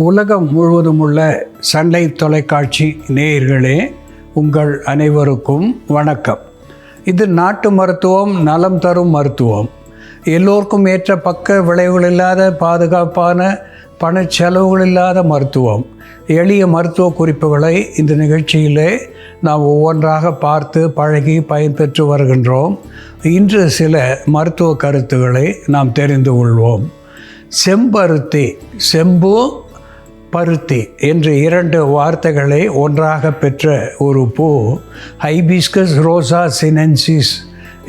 உலகம் முழுவதும் உள்ள சண்டை தொலைக்காட்சி நேயர்களே, உங்கள் அனைவருக்கும் வணக்கம். இது நாட்டு மருத்துவம், நலம் தரும் மருத்துவம். எல்லோருக்கும் ஏற்ற பக்க விளைவுகள் இல்லாத பாதுகாப்பான பணச்செலவுகள் இல்லாத மருத்துவம். எளிய மருத்துவ குறிப்புகளை இந்த நிகழ்ச்சியிலே நாம் ஒவ்வொன்றாக பார்த்து பழகி பயன்பெற்று வருகின்றோம். இன்று சில மருத்துவ கருத்துக்களை நாம் தெரிந்து கொள்வோம். செம்பருத்தி, செம்பு பருத்தி என்று இரண்டு வார்த்தைகளை ஒன்றாக பெற்ற ஒரு பூ ஹைபிஸ்கஸ் ரோசா சினென்சிஸ்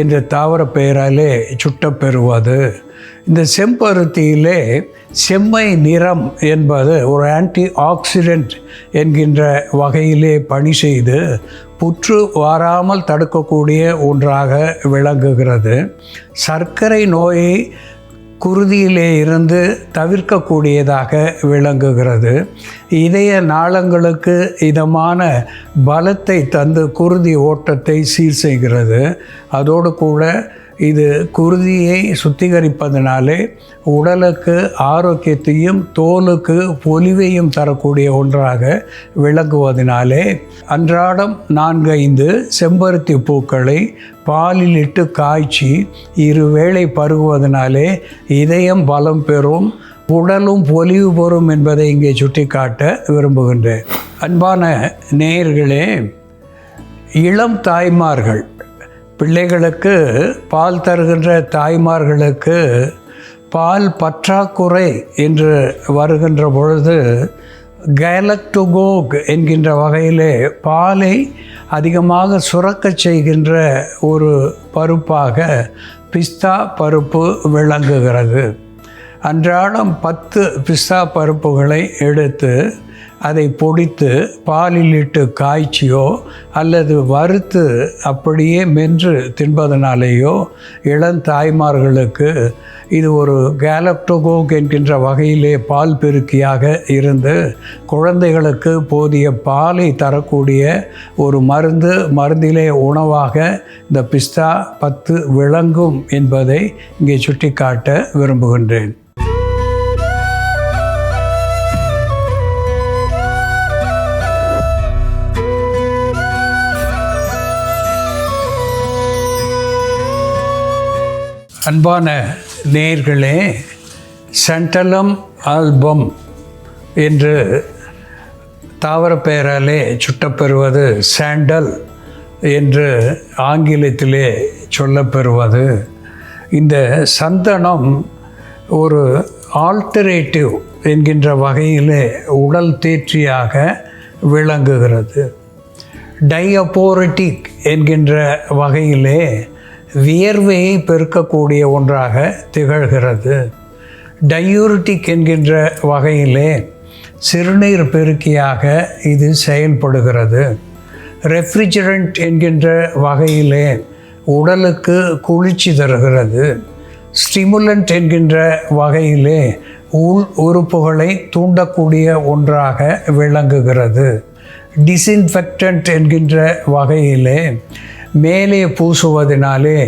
என்ற தாவர பெயராலே சுட்டப்பெறுவது. இந்த செம்பருத்தியிலே செம்மை நிறம் என்பது ஒரு ஆன்டி ஆக்சிடென்ட் என்கின்ற வகையிலே பணி செய்து புற்று வாராமல் தடுக்கக்கூடிய ஒன்றாக விளங்குகிறது. சர்க்கரை நோயை குருதியிலே இருந்து தவிர்க்கக்கூடியதாக விளங்குகிறது. இதய நாளங்களுக்கு இதமான பலத்தை தந்து குருதி ஓட்டத்தை சீர் செய்கிறது. அதோடு கூட இது குருதியை சுத்திகரிப்பதனாலே உடலுக்கு ஆரோக்கியத்தையும் தோலுக்கு பொலிவையும் தரக்கூடிய ஒன்றாக விளங்குவதனாலே அன்றாடம் 4-5 செம்பருத்தி பூக்களை பாலில் இட்டு காய்ச்சி இருவேளை பருகுவதனாலே இதயம் பலம் பெறும், உடலும் பொலிவு பெறும் என்பதை இங்கே சுட்டிக்காட்ட விரும்புகின்றேன். அன்பான நேயர்களே, இளம் தாய்மார்கள், பிள்ளைகளுக்கு பால் தருகின்ற தாய்மார்களுக்கு பால் பற்றாக்குறை என்று வருகின்ற பொழுது கேலக்டோகோக் என்கின்ற வகையிலே பாலை அதிகமாக சுரக்கச் செய்கின்ற ஒரு பருப்பாக பிஸ்தா பருப்பு விளங்குகிறது. அன்றாடம் 10 பிஸ்தா பருப்புகளை எடுத்து அதை பொடித்து பாலில் இட்டு காய்ச்சியோ அல்லது வறுத்து அப்படியே மென்று தின்பதனாலேயோ இளந்தாய்மார்களுக்கு இது ஒரு கேலக்டோகோக் என்கின்ற வகையிலே பால் பெருக்கியாக இருந்து குழந்தைகளுக்கு போதிய பாலை தரக்கூடிய ஒரு மருந்திலே உணவாக இந்த பிஸ்தா 10 விளங்கும் என்பதை இங்கே சுட்டிக்காட்ட விரும்புகின்றேன். அன்பான நேயர்களே, சாண்டலம் ஆல்பம் என்று தாவர பெயராலே சுட்டப்பெறுவது சாண்டல் என்று ஆங்கிலத்திலே சொல்லப்பெறுவது. இந்த சந்தனம் ஒரு ஆல்டர்னேட்டிவ் என்கின்ற வகையிலே உடல் தேற்றியாக விளங்குகிறது. டைஅபோரட்டிக் என்கின்ற வகையிலே வியர்வையை பெருக்கக்கூடிய ஒன்றாக திகழ்கிறது. டயூரிட்டிக் என்கின்ற வகையிலே சிறுநீர் பெருக்கியாக இது செயல்படுகிறது. ரெஃப்ரிஜரண்ட் என்கின்ற வகையிலே உடலுக்கு குளிர்ச்சி தருகிறது. ஸ்டிமுலண்ட் என்கின்ற வகையிலே உள் உறுப்புகளை தூண்டக்கூடிய ஒன்றாக விளங்குகிறது. டிஸ்இன்ஃபெக்டன்ட் என்கின்ற வகையிலே மேலே பூசுவதனாலே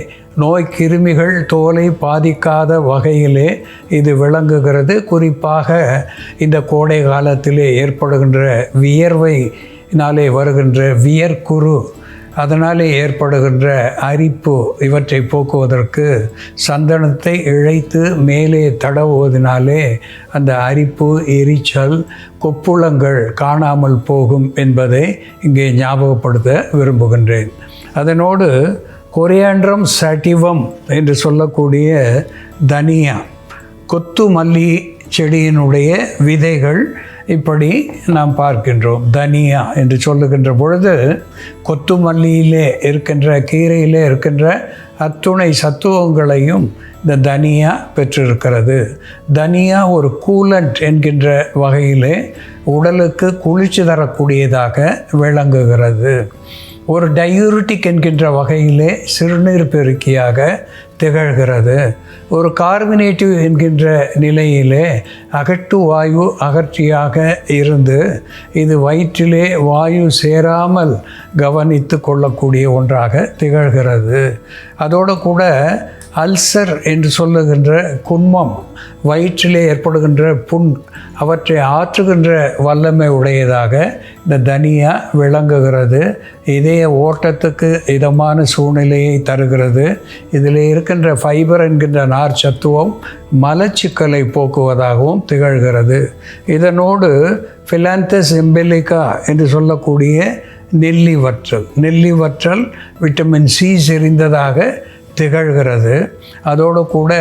நோய் கிருமிகள் தோலை பாதிக்காத வகையிலே இது விளங்குகிறது. குறிப்பாக இந்த கோடை காலத்திலே ஏற்படுகின்ற வியர்வையினாலே வருகின்ற வியர்க்குரு, அதனாலே ஏற்படுகின்ற அரிப்பு, இவற்றை போக்குவதற்கு சந்தனத்தை இழைத்து மேலே தடவுவதனாலே அந்த அரிப்பு, எரிச்சல், கொப்புளங்கள் காணாமல் போகும் என்பதை இங்கே ஞாபகப்படுத்த விரும்புகின்றேன். அதனோடு கொரியாண்ட்ரம் சாட்டிவம் என்று சொல்லக்கூடிய தனியா, கொத்து மல்லி செடியினுடைய விதைகள் இப்படி நாம் பார்க்கின்றோம். தனியா என்று சொல்லுகின்ற பொழுது கொத்துமல்லியிலே இருக்கின்ற, கீரையிலே இருக்கின்ற அத்துணை சத்துவங்களையும் இந்த தனியா பெற்றிருக்கிறது. தனியா ஒரு கூலண்ட் என்கின்ற வகையிலே உடலுக்கு குளிர்ச்சி தரக்கூடியதாக விளங்குகிறது. ஒரு டயூரிட்டிக் என்கின்ற வகையிலே சிறுநீர் பெருக்கியாக திகழ்கிறது. ஒரு கார்பனேட்டிவ் என்கின்ற நிலையிலே அகட்டு வாயு அகற்றியாக இருந்து இது வயிற்றிலே வாயு சேராமல் கவனித்து கொள்ளக்கூடிய ஒன்றாக திகழ்கிறது. அதோடு கூட அல்சர் என்று சொல்லுகின்ற குன்மம், வயிற்றிலே ஏற்படுகின்ற புண், அவற்றை ஆற்றுகின்ற வல்லமை உடையதாக இந்த தனியா விளங்குகிறது. இதய ஓட்டத்துக்கு இதமான சூழ்நிலையை தருகிறது. இதில் இருக்கின்ற ஃபைபர் என்கின்ற நார் சத்துவம் மலச்சிக்கலை போக்குவதாகவும் திகழ்கிறது. இதனோடு ஃபிலாந்தஸ் எம்பெலிகா என்று சொல்லக்கூடிய நெல்லி வற்றல் விட்டமின் சி செறிந்ததாக திகழ்கிறது. அதோடு கூட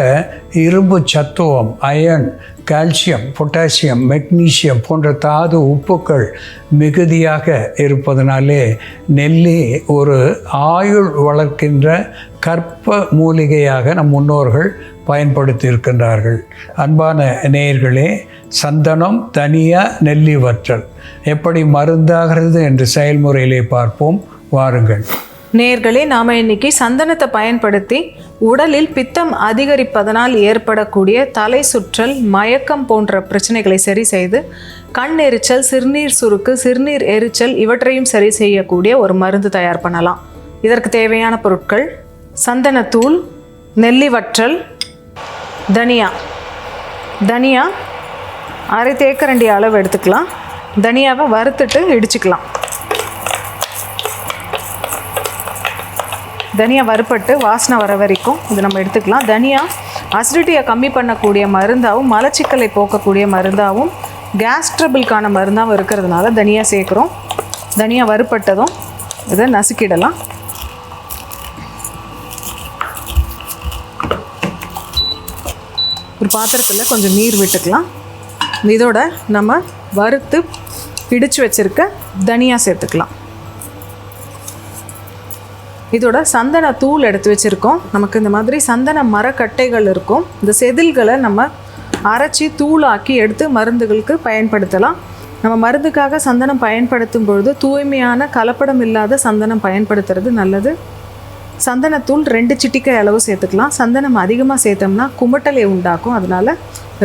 இரும்பு சத்துவம், அயர்ன், கால்சியம், பொட்டாசியம், மெக்னீசியம் போன்ற தாது உப்புக்கள் மிகுதியாக இருப்பதனாலே நெல்லி ஒரு ஆயுள் வளர்க்கின்ற கற்ப மூலிகையாக நம் முன்னோர்கள் பயன்படுத்தி இருக்கின்றார்கள். அன்பான நேயர்களே, சந்தனம், தனியா, நெல்லி வற்றல் எப்படி மருந்தாகிறது என்று செயல்முறையிலே பார்ப்போம். வாருங்கள் நேயர்களே, நாம் இன்னைக்கு சந்தனத்தை பயன்படுத்தி உடலில் பித்தம் அதிகரிப்பதனால் ஏற்படக்கூடிய தலை சுற்றல், மயக்கம் போன்ற பிரச்சனைகளை சரி செய்து கண் எரிச்சல், சிறுநீர் சுருக்கு, சிறுநீர் எரிச்சல் இவற்றையும் சரி செய்யக்கூடிய ஒரு மருந்து தயார் பண்ணலாம். இதற்கு தேவையான பொருட்கள்: சந்தனத்தூள், நெல்லி வற்றல், தனியா அரை தேக்கரண்டி அளவு எடுத்துக்கலாம். தனியாவை வறுத்துட்டு இடிச்சுக்கலாம். தனியா வறுப்பட்டு வாசனை வர வரைக்கும் இது நம்ம எடுத்துக்கலாம். தனியா அசிடிட்டியை கம்மி பண்ணக்கூடிய மருந்தாகவும், மலச்சிக்கலை போக்கக்கூடிய மருந்தாகவும், கேஸ் ட்ரபிள்கான மருந்தாகவும் இருக்கிறதுனால தனியா சேர்க்குறோம். தனியா வறுப்பட்டதும் இதை நசுக்கிடலாம். ஒரு பாத்திரத்தில் கொஞ்சம் நீர் விட்டுக்கலாம். இதோட நம்ம வறுத்து இடித்து வச்சுருக்க தனியா சேர்த்துக்கலாம். இதோட சந்தன தூள் எடுத்து வச்சுருக்கோம். நமக்கு இந்த மாதிரி சந்தன மரக்கட்டைகள் இருக்கும். இந்த செதில்களை நம்ம அரைச்சி தூளாக்கி எடுத்து மருந்துகளுக்கு பயன்படுத்தலாம். நம்ம மருந்துக்காக சந்தனம் பயன்படுத்தும் பொழுது தூய்மையான கலப்படம் இல்லாத சந்தனம் பயன்படுத்துறது நல்லது. சந்தனத்தூள் 2 சிட்டிகை அளவு சேர்த்துக்கலாம். சந்தனம் அதிகமாக சேர்த்தோம்னா குமட்டலை உண்டாக்கும். அதனால்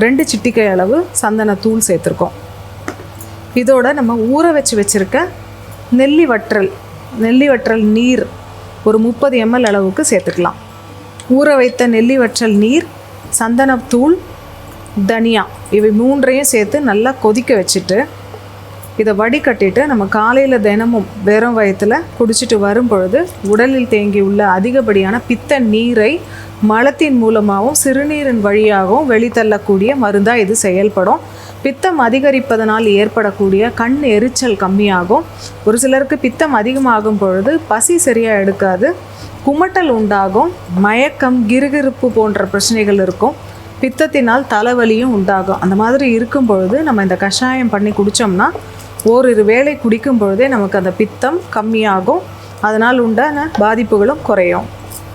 2 சிட்டிகை அளவு சந்தனத்தூள் சேர்த்துருக்கோம். இதோட நம்ம ஊற வச்சுருக்க நெல்லி வற்றல் நீர் ஒரு 30 ml அளவுக்கு சேர்த்துக்கலாம். ஊற வைத்த நெல்லி வற்றல் நீர், சந்தனத்தூள், தனியா இவை 3ஐயும் சேர்த்து நல்லா கொதிக்க வச்சுட்டு இதை வடிகட்டிட்டு நம்ம காலையில் தினமும் வெறும் வயிற்றில் குடிச்சிட்டு வரும் பொழுது உடலில் தேங்கியுள்ள அதிகப்படியான பித்த நீரை மலத்தின் மூலமாகவும் சிறுநீரின் வழியாகவும் வெளித்தள்ளக்கூடிய மருந்தாக இது செயல்படும். பித்தம் அதிகரிப்பதனால் ஏற்படக்கூடிய கண் எரிச்சல் கம்மியாகும். ஒரு சிலருக்கு பித்தம் அதிகமாகும் பொழுது பசி சரியாக எடுக்காது, குமட்டல் உண்டாகும், மயக்கம், கிறுகிறுப்பு போன்ற பிரச்சனைகள் இருக்கும். பித்தத்தினால் தலைவலியும் உண்டாகும். அந்த மாதிரி இருக்கும் பொழுது நம்ம இந்த கஷாயம் பண்ணி குடித்தோம்னா ஓரிரு வேளை குடிக்கும் பொழுதே நமக்கு அந்த பித்தம் கம்மியாகும். அதனால் உண்டான பாதிப்புகளும் குறையும்.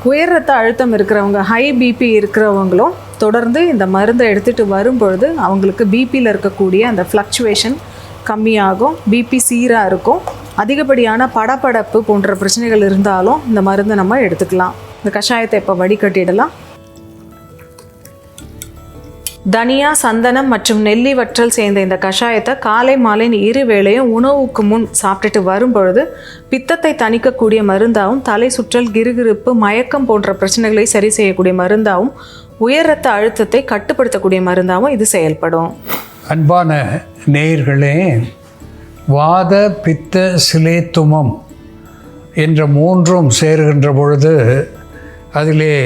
உயர் ரத்த அழுத்தம் இருக்கிறவங்க, ஹை பிபி இருக்கிறவங்களும் தொடர்ந்து இந்த மருந்தை எடுத்துகிட்டு வரும் பொழுது அவங்களுக்கு பிபியில் இருக்கக்கூடிய அந்த ஃப்ளக்சுவேஷன் கம்மியாகும், பிபி சீராக இருக்கும். அதிகப்படியான படபடப்பு போன்ற பிரச்சனைகள் இருந்தாலும் இந்த மருந்தை நம்ம எடுத்துக்கலாம். இந்த கஷாயத்தை இப்போ வடிகட்டிடலாம். தனியா, சந்தனம் மற்றும் நெல்லி வற்றல் சேர்ந்த இந்த கஷாயத்தை காலை மாலை 2 வேளையும் உணவுக்கு முன் சாப்பிட்டுட்டு வரும் பொழுது பித்தத்தை தணிக்கக்கூடிய மருந்தாகவும், தலை சுற்றல், கிறுகிறுப்பு, மயக்கம் போன்ற பிரச்சனைகளை சரி செய்யக்கூடிய மருந்தாகவும், உயர் ரத்த அழுத்தத்தை கட்டுப்படுத்தக்கூடிய மருந்தாகவும் இது செயல்படும். அன்பான நேயர்களே, வாத, பித்த, சிலேத்துமம் என்ற 3ம் சேருகின்ற பொழுது அதிலே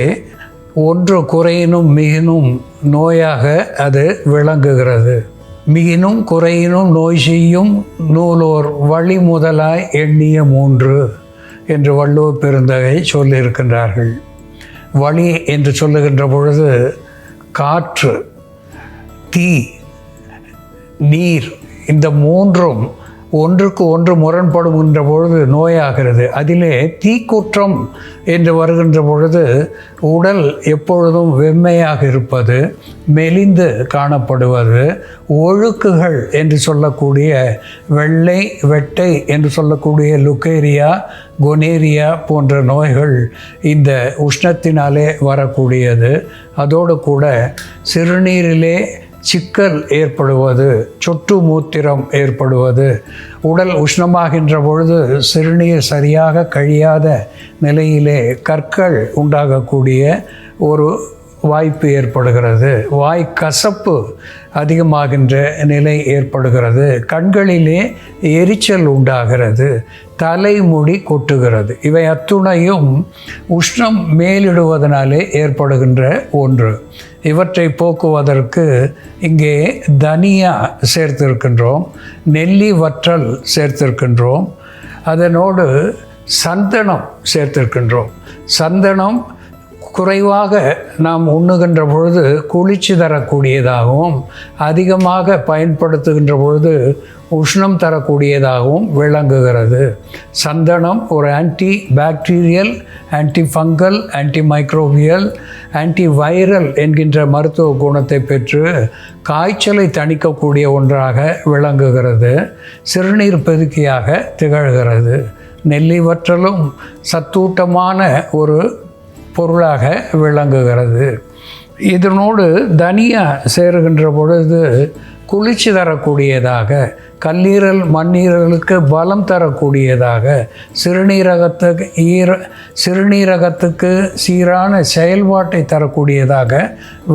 ஒன்று குறையினும் மிகினும் நோயாக அது விளங்குகிறது. மிகினும் குறையினும் நோய் செய்யும் நூலோர் வழி முதலாய் எண்ணிய 3 என்று வள்ளுவ பெருந்தகை சொல்லியிருக்கின்றார்கள். வழி என்று சொல்லுகின்ற பொழுது காற்று, தீ, நீர் இந்த 3ம் ஒன்றுக்கு ஒன்று முரண்படுகின்ற பொழுது நோயாகிறது. அதிலே தீக்குற்றம் என்று வருகின்ற பொழுது உடல் எப்பொழுதும் வெம்மையாக இருப்பது, மெலிந்து காணப்படுவது, ஒழுக்குகள் என்று சொல்லக்கூடிய வெள்ளை, வெட்டை என்று சொல்லக்கூடிய லுக்கேரியா, கொனேரியா போன்ற நோய்கள் இந்த உஷ்ணத்தினாலே வரக்கூடியது. அதோடு கூட சிறுநீரிலே சிக்கல் ஏற்படுவது, சொட்டு மூத்திரம் ஏற்படுவது, உடல் உஷ்ணமாகின்ற பொழுது சிறுநீர் சரியாக கழியாத நிலையிலே கற்கள் உண்டாகக்கூடிய ஒரு வாய்ப்பு ஏற்படுகிறது. வாய் கசப்பு அதிகமாகின்ற நிலை ஏற்படுகிறது. கண்களிலே எரிச்சல் உண்டாகிறது. தலைமுடி கொட்டுகிறது. இவை அத்துணையும் உஷ்ணம் மேலிடுவதனாலே ஏற்படுகின்ற ஒன்று. இவற்றை போக்குவதற்கு இங்கே தனியா சேர்த்திருக்கின்றோம், நெல்லி வற்றல் சேர்த்திருக்கின்றோம், அதனோடு சந்தனம் சேர்த்திருக்கின்றோம். சந்தனம் குறைவாக நாம் உண்ணுகின்ற பொழுது குளிர்ச்சி தரக்கூடியதாகவும் அதிகமாக பயன்படுத்துகின்ற பொழுது உஷ்ணம் தரக்கூடியதாகவும் விளங்குகிறது. சந்தனம் ஒரு anti bacterial, anti fungal, anti microbial, anti viral என்கின்ற மருத்துவ குணத்தை பெற்று காய்ச்சலை தணிக்கக்கூடிய ஒன்றாக விளங்குகிறது. சிறுநீர் பெருக்கியாக திகழ்கிறது. நெல்லி வற்றலும் சத்தூட்டமான ஒரு பொருளாக விளங்குகிறது. இதனோடு தனியா சேருகின்ற பொழுது குளிர்ச்சி தரக்கூடியதாக, கல்லீரல் மண்ணீரலுக்கு பலம் தரக்கூடியதாக, சிறுநீரகத்துக்கு சீரான செயல்பாட்டை தரக்கூடியதாக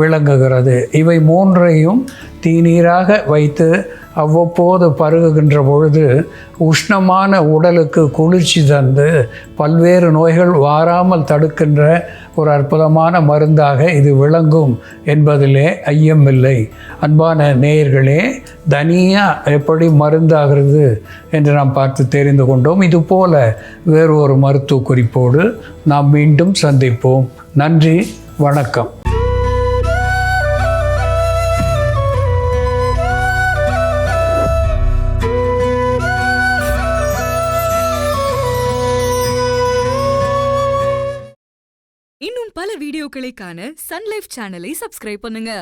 விளங்குகிறது. இவை மூன்றையும் தீநீராக வைத்து அவ்வப்போது பருகுகின்ற பொழுது உஷ்ணமான உடலுக்கு குளிர்ச்சி தந்து பல்வேறு நோய்கள் வாராமல் தடுக்கின்ற ஒரு அற்புதமான மருந்தாக இது விளங்கும் என்பதிலே ஐயமில்லை. அன்பான நேயர்களே, தனியா எப்படி மருந்தாகிறது என்று நாம் பார்த்து தெரிந்து கொண்டோம். இதுபோல வேறு ஒரு மருத்துவ குறிப்போடு நாம் மீண்டும் சந்திப்போம். நன்றி, வணக்கம். இன்னும் பல வீடியோக்களை காண சன் லைஃப் சேனலை சப்ஸ்கிரைப் பண்ணுங்க.